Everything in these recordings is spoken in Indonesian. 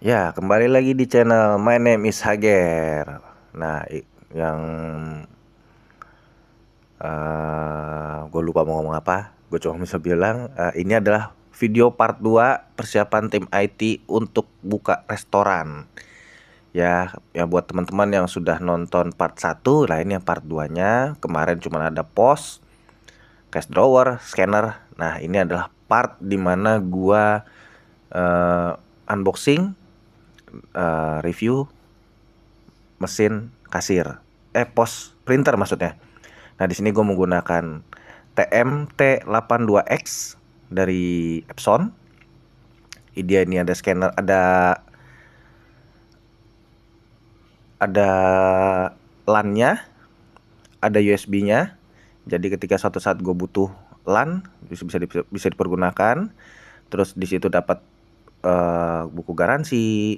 Ya, kembali lagi di channel My Name is Hager. Nah, yang gue lupa mau ngomong apa. Gue cuma bisa bilang ini adalah video part 2 persiapan tim IT untuk buka restoran. Ya buat teman-teman yang sudah nonton part 1, lah ini yang part 2-nya. Kemarin cuma ada pos, cash drawer, scanner. Nah, ini adalah part dimana gua unboxing, review mesin kasir, pos printer maksudnya. Nah, di sini gue menggunakan TMT82X dari Epson. Ini ada scanner, ada LAN-nya, ada USB-nya. Jadi ketika suatu saat gue butuh LAN bisa dipergunakan. Terus di situ dapat buku garansi,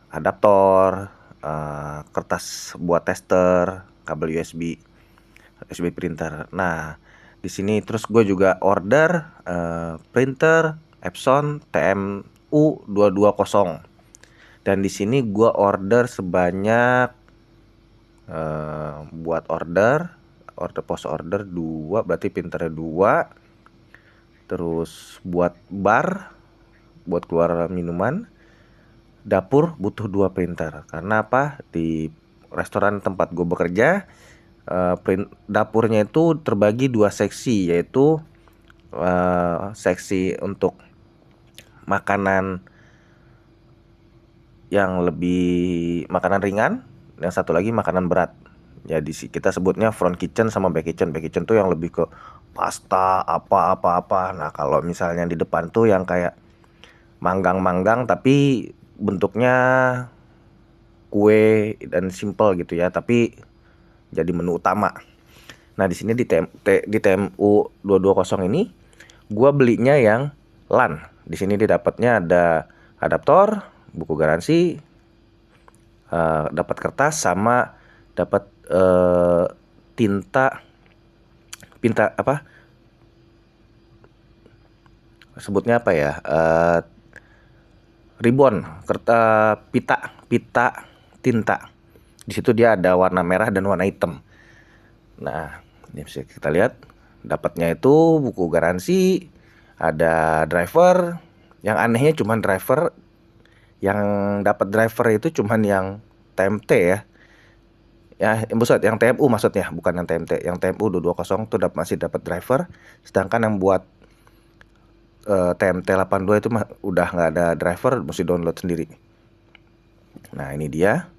adaptor, kertas buat tester, kabel USB printer. Nah, di sini terus gue juga order printer Epson TMU220. Dan di sini gue order sebanyak buat order pos order 2, berarti printernya 2. Terus buat bar, buat keluar minuman, dapur butuh 2 printer. Karena apa? Di restoran tempat gue bekerja, dapurnya itu terbagi 2 seksi, yaitu seksi untuk makanan yang lebih makanan ringan, yang satu lagi makanan berat. Ya kita sebutnya front kitchen sama back kitchen. Back kitchen tuh yang lebih ke pasta apa. Nah, kalau misalnya di depan tuh yang kayak manggang-manggang tapi bentuknya kue dan simple gitu ya, tapi jadi menu utama. Nah, di sini di TMU 220 ini gua belinya yang LAN. Di sini didapatnya ada adaptor, buku garansi, dapat kertas, sama dapat tinta apa? Sebutnya apa ya? Ribbon, kertas, pita tinta. Di situ dia ada warna merah dan warna hitam. Nah, ini bisa kita lihat. Dapatnya itu buku garansi, ada driver. Yang anehnya cuman driver, yang dapat driver itu cuman yang TMT ya. Ya, yang TMU maksudnya, bukan yang TMT. Yang TMU 220 tuh masih dapat driver, sedangkan yang buat TMT 82 itu udah nggak ada driver, mesti download sendiri. Nah, ini dia.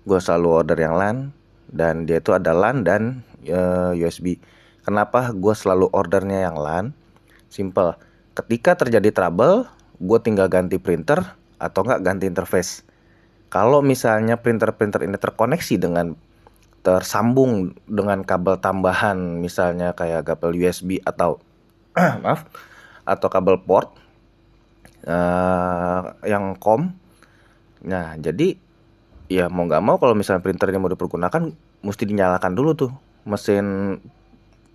Gue selalu order yang LAN, dan dia itu ada LAN dan USB. Kenapa gue selalu ordernya yang LAN? Simple. Ketika terjadi trouble, gue tinggal ganti printer atau nggak ganti interface. Kalau misalnya printer ini terkoneksi tersambung dengan kabel tambahan, misalnya kayak kabel USB atau maaf, atau kabel port yang COM. Nah, jadi ya mau nggak mau kalau misalnya printer ini mau dipergunakan, mesti dinyalakan dulu tuh mesin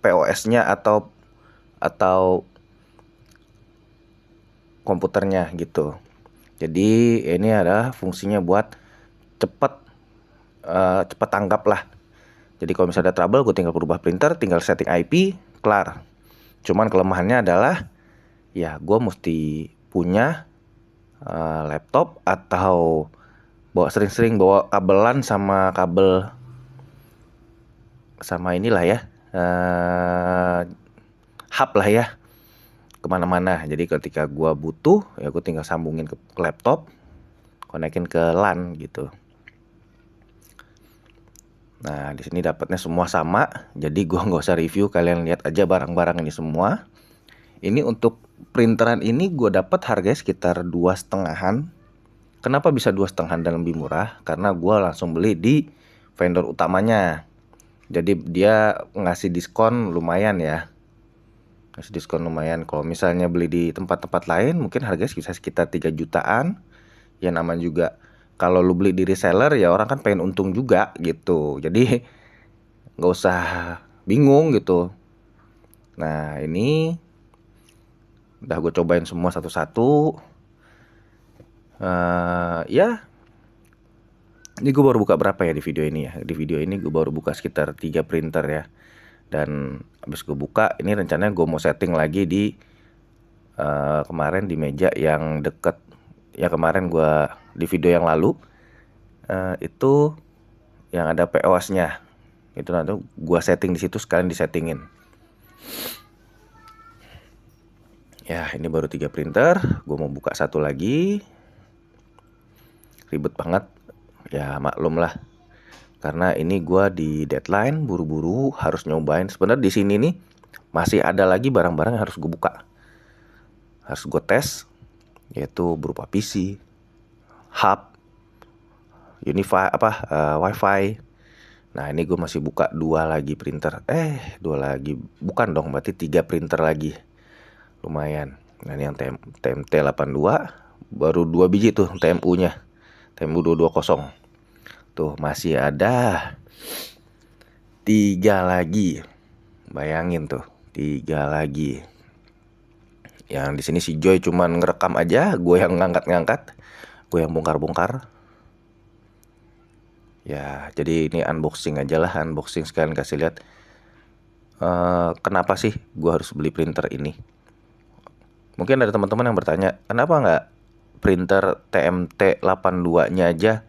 POS-nya atau komputernya gitu. Jadi ini adalah fungsinya buat cepet tanggap lah. Jadi kalau misalnya ada trouble, gue tinggal berubah printer, tinggal setting IP, kelar. Cuman kelemahannya adalah ya gue mesti punya laptop atau sering-sering bawa kabelan sama kabel sama inilah ya, hub lah ya, kemana-mana. Jadi ketika gue butuh ya gue tinggal sambungin ke laptop, konekin ke LAN gitu. Nah, di sini dapatnya semua sama, jadi gua nggak usah review, kalian lihat aja barang-barang ini semua. Ini untuk printeran ini gue dapat harganya sekitar 2,5-an. Kenapa bisa 2,5 dan lebih murah? Karena gue langsung beli di vendor utamanya. Jadi dia ngasih diskon lumayan ya. Ngasih diskon lumayan. Kalau misalnya beli di tempat-tempat lain mungkin harganya bisa sekitar 3 jutaan. Ya namanya juga kalau lu beli di reseller ya orang kan pengen untung juga gitu. Jadi nggak usah bingung gitu. Nah, ini udah gue cobain semua satu-satu. Ya, ini gue baru buka berapa ya di video ini ya. Di video ini gue baru buka sekitar 3 printer ya. Dan habis gue buka, ini rencananya gue mau setting lagi di kemarin di meja yang deket. Ya kemarin gue di video yang lalu itu yang ada POS-nya. Itu nanti gue setting di situ, sekalian disettingin. Ya, ini baru 3 printer. Gue mau buka satu lagi. Ribet banget. Ya maklum lah. Karena ini gue di deadline, buru-buru harus nyobain. Sebenarnya di sini nih masih ada lagi barang-barang yang harus gue buka. Harus gue tes, yaitu berupa PC, hub, wifi. Nah ini gue masih buka 2 lagi printer. 2 lagi, bukan dong, berarti 3 printer lagi. Lumayan. Nah ini yang TMT82, baru 2 biji tuh TMU-nya, TMU 220. Tuh masih ada 3 lagi. Bayangin tuh, 3 lagi. Yang di sini si Joy cuman ngerekam aja, gue yang ngangkat-ngangkat, gue yang bongkar-bongkar. Ya, jadi ini unboxing aja lah, unboxing sekalian kasih lihat kenapa sih gue harus beli printer ini. Mungkin ada teman-teman yang bertanya, kenapa nggak printer TMT82-nya aja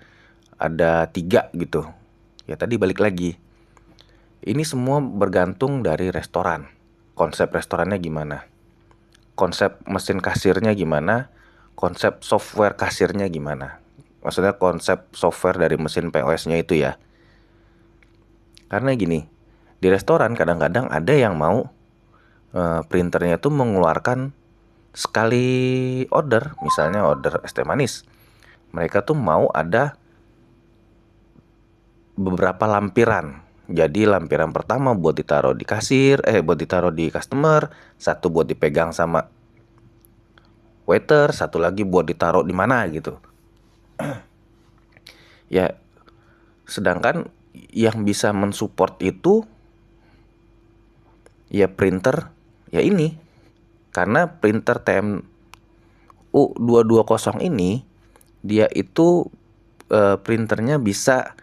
ada 3 gitu. Ya tadi balik lagi, ini semua bergantung dari restoran. Konsep restorannya gimana, konsep mesin kasirnya gimana, konsep software kasirnya gimana. Maksudnya konsep software dari mesin POS-nya itu ya. Karena gini, di restoran kadang-kadang ada yang mau printernya tuh mengeluarkan sekali order, misalnya order es teh manis. Mereka tuh mau ada beberapa lampiran. Jadi lampiran pertama buat ditaruh di kasir, buat ditaruh di customer, satu buat dipegang sama waiter, satu lagi buat ditaruh di mana gitu. Ya, sedangkan yang bisa mensupport itu ya printer ya ini. Karena printer TMU 220 ini dia itu printernya bisa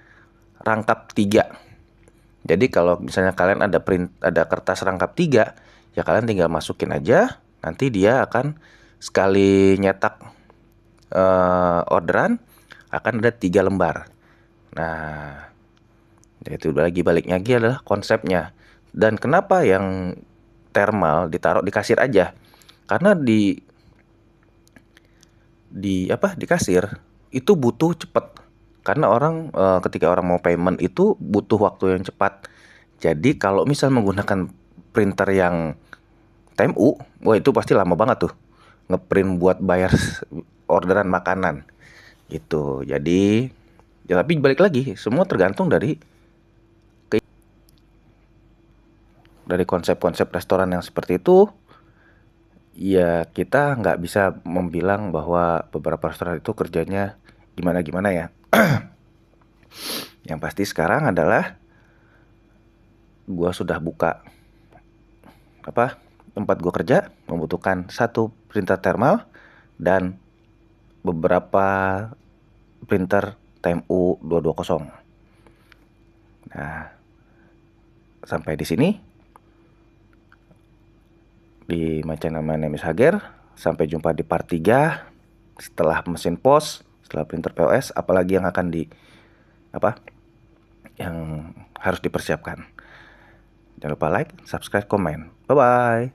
rangkap 3. Jadi kalau misalnya kalian ada kertas rangkap 3, ya kalian tinggal masukin aja, nanti dia akan sekali nyetak orderan akan ada 3 lembar. Nah, itu lagi baliknya lagi adalah konsepnya. Dan kenapa yang thermal ditaruh di kasir aja? Karena di kasir itu butuh cepet. Karena orang ketika orang mau payment itu butuh waktu yang cepat. Jadi kalau misal menggunakan printer yang TMU, wah itu pasti lama banget tuh ngeprint buat bayar orderan makanan. Gitu. Jadi ya tapi balik lagi, semua tergantung dari konsep-konsep restoran yang seperti itu. Ya kita nggak bisa membilang bahwa beberapa restoran itu kerjanya gimana-gimana ya. Yang pasti sekarang adalah gua sudah buka tempat gua kerja membutuhkan 1 printer thermal dan beberapa printer TMU 220. Nah, sampai di sini di My Channel My Name is Hager. Sampai jumpa di part 3 setelah mesin POS, setelah printer POS, apalagi yang akan yang harus dipersiapkan. Jangan lupa like, subscribe, komen. Bye bye.